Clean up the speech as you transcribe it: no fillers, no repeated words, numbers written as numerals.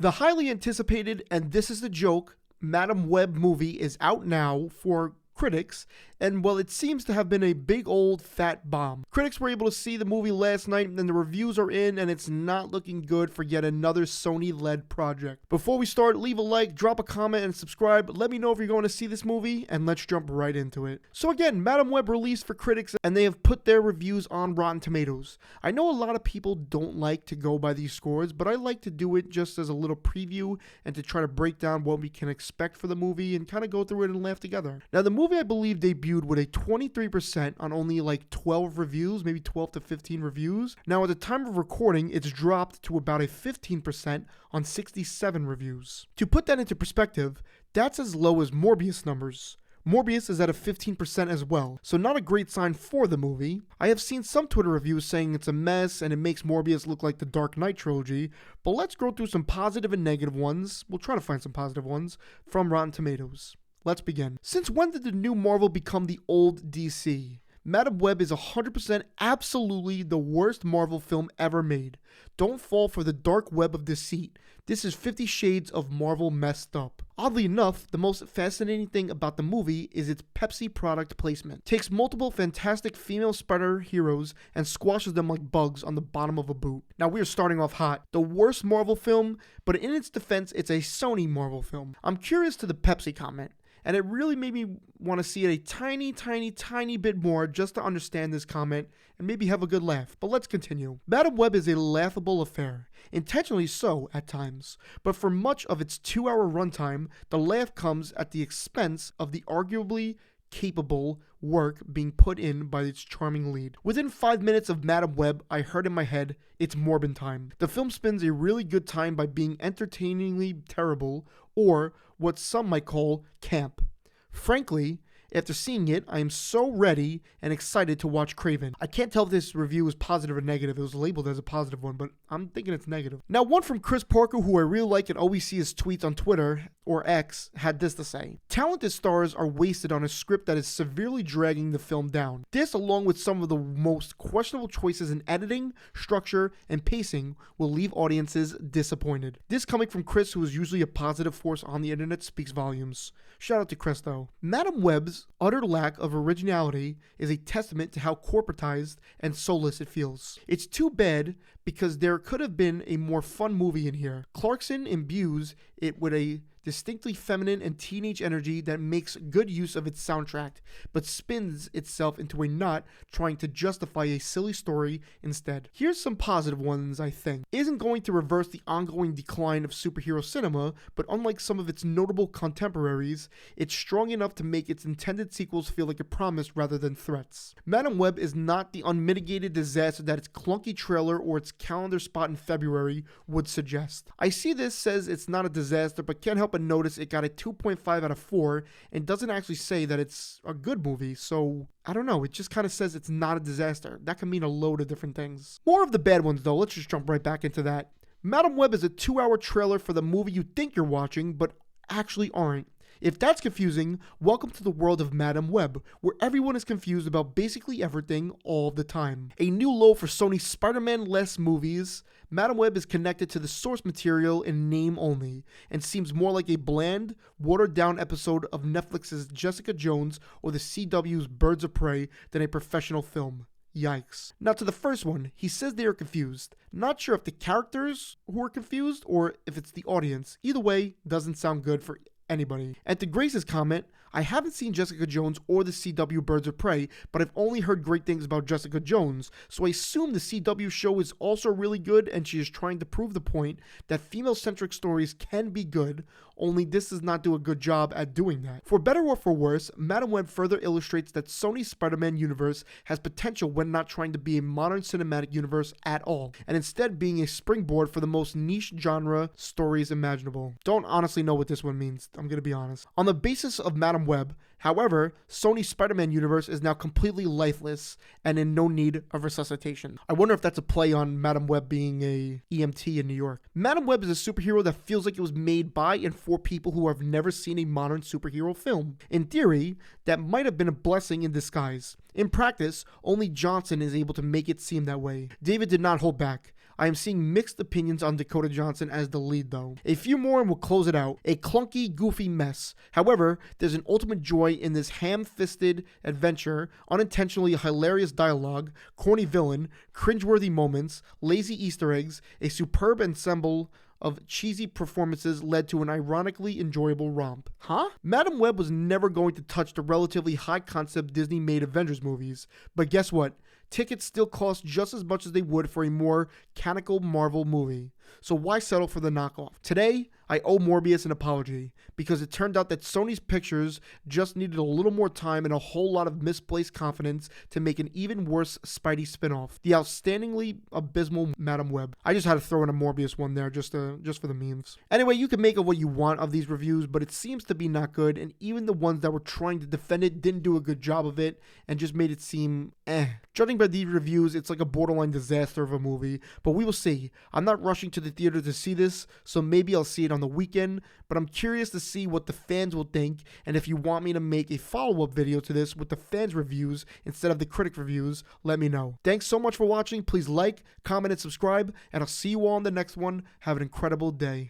The highly anticipated And This Is the Joke Madam Web movie is out now for critics, and well, it seems to have been a big old fat bomb. Critics were able to see the movie last night, and the reviews are in, and it's not looking good for yet another Sony-led project. Before we start, leave a like, drop a comment, and subscribe. Let me know if you're going to see this movie, and let's jump right into it. So again, Madam Web released for critics, and they have put their reviews on Rotten Tomatoes. I know a lot of people don't like to go by these scores, but I like to do it just as a little preview and to try to break down what we can expect for the movie and kind of go through it and laugh together. Now, the movie, I believe, debuted with a 23% on only like 12 reviews, maybe 12 to 15 reviews. Now, at the time of recording, it's dropped to about a 15% on 67 reviews. To put that into perspective, that's as low as Morbius numbers. Morbius is at a 15% as well, so not a great sign for the movie. I have seen some Twitter reviews saying it's a mess and it makes Morbius look like the Dark Knight trilogy, but let's go through some positive and negative ones. We'll try to find some positive ones from Rotten Tomatoes. Let's begin. Since when did the new Marvel become the old DC? Madam Web is 100% absolutely the worst Marvel film ever made. Don't fall for the dark web of deceit. This is 50 Shades of Marvel messed up. Oddly enough, the most fascinating thing about the movie is its Pepsi product placement. Takes multiple fantastic female spider heroes and squashes them like bugs on the bottom of a boot. Now we are starting off hot. The worst Marvel film, but in its defense, it's a Sony Marvel film. I'm curious to the Pepsi comment, and it really made me want to see it a tiny bit more just to understand this comment and maybe have a good laugh. But let's continue. Madam Web is a laughable affair, intentionally so at times, but for much of its 2-hour runtime, the laugh comes at the expense of the arguably capable work being put in by its charming lead. Within 5 minutes of Madam Web, I heard in my head, it's Morbin time. The film spends a really good time by being entertainingly terrible, or what some might call camp. Frankly, after seeing it, I am so ready and excited to watch Kraven. I can't tell if this review is positive or negative. It was labeled as a positive one, but I'm thinking it's negative. Now, one from Chris Parker, who I really like and always see his tweets on Twitter, or X, had this to say. Talented stars are wasted on a script that is severely dragging the film down. This, along with some of the most questionable choices in editing, structure, and pacing, will leave audiences disappointed. This coming from Chris, who is usually a positive force on the internet, speaks volumes. Shout out to Chris, though. Madam Web's utter lack of originality is a testament to how corporatized and soulless it feels. It's too bad because there could have been a more fun movie in here. Clarkson imbues it with a distinctly feminine and teenage energy that makes good use of its soundtrack, but spins itself into a knot trying to justify a silly story instead. Here's some positive ones, I think. It isn't going to reverse the ongoing decline of superhero cinema, but unlike some of its notable contemporaries, it's strong enough to make its intended sequels feel like a promise rather than threats. Madam Web is not the unmitigated disaster that its clunky trailer or its calendar spot in February would suggest. I see this says it's not a disaster, but can't help but notice it got a 2.5 out of 4 and doesn't actually say that it's a good movie, so I don't know, it just kind of says it's not a disaster. That can mean a load of different things. More of the bad ones though, let's just jump right back into that. Madam Web is a 2-hour trailer for the movie you think you're watching, but actually aren't. If that's confusing, welcome to the world of Madam Web, where everyone is confused about basically everything all the time. A new low for Sony's Spider-Man-less movies, Madam Web is connected to the source material in name only, and seems more like a bland, watered-down episode of Netflix's Jessica Jones or the CW's Birds of Prey than a professional film. Yikes. Now to the first one, he says they are confused. Not sure if the characters who are confused or if it's the audience. Either way, doesn't sound good for anybody. And to Grace's comment, I haven't seen Jessica Jones or the CW Birds of Prey, but I've only heard great things about Jessica Jones, so I assume the CW show is also really good and she is trying to prove the point that female-centric stories can be good, only this does not do a good job at doing that. For better or for worse, Madam Web further illustrates that Sony's Spider-Man universe has potential when not trying to be a modern cinematic universe at all, and instead being a springboard for the most niche genre stories imaginable. Don't honestly know what this one means, I'm gonna be honest. On the basis of Madam Web, however, Sony's Spider-Man universe is now completely lifeless and in no need of resuscitation. I wonder if that's a play on Madam Web being a EMT in New York. Madam Web is a superhero that feels like it was made by and for people who have never seen a modern superhero film. In theory, that might have been a blessing in disguise. In practice, only Johnson is able to make it seem that way. David did not hold back. I am seeing mixed opinions on Dakota Johnson as the lead though. A few more and we'll close it out. A clunky, goofy mess. However, there's an ultimate joy in this ham-fisted adventure, unintentionally hilarious dialogue, corny villain, cringeworthy moments, lazy Easter eggs, a superb ensemble of cheesy performances led to an ironically enjoyable romp. Huh? Madam Web was never going to touch the relatively high-concept Disney-made Avengers movies, but guess what? Tickets still cost just as much as they would for a more canonical Marvel movie. So why settle for the knockoff? Today, I owe Morbius an apology, because it turned out that Sony's pictures just needed a little more time and a whole lot of misplaced confidence to make an even worse Spidey spinoff, the outstandingly abysmal Madam Web. I just had to throw in a Morbius one there just for the memes. Anyway, you can make of what you want of these reviews, but it seems to be not good, and even the ones that were trying to defend it didn't do a good job of it and just made it seem Judging by these reviews, it's like a borderline disaster of a movie, but we will see. I'm not rushing to the theater to see this, so maybe I'll see it on the weekend, but I'm curious to see what the fans will think, and if you want me to make a follow-up video to this with the fans' reviews instead of the critic reviews, let me know. Thanks so much for watching. Please like, comment, and subscribe, and I'll see you all in the next one. Have an incredible day.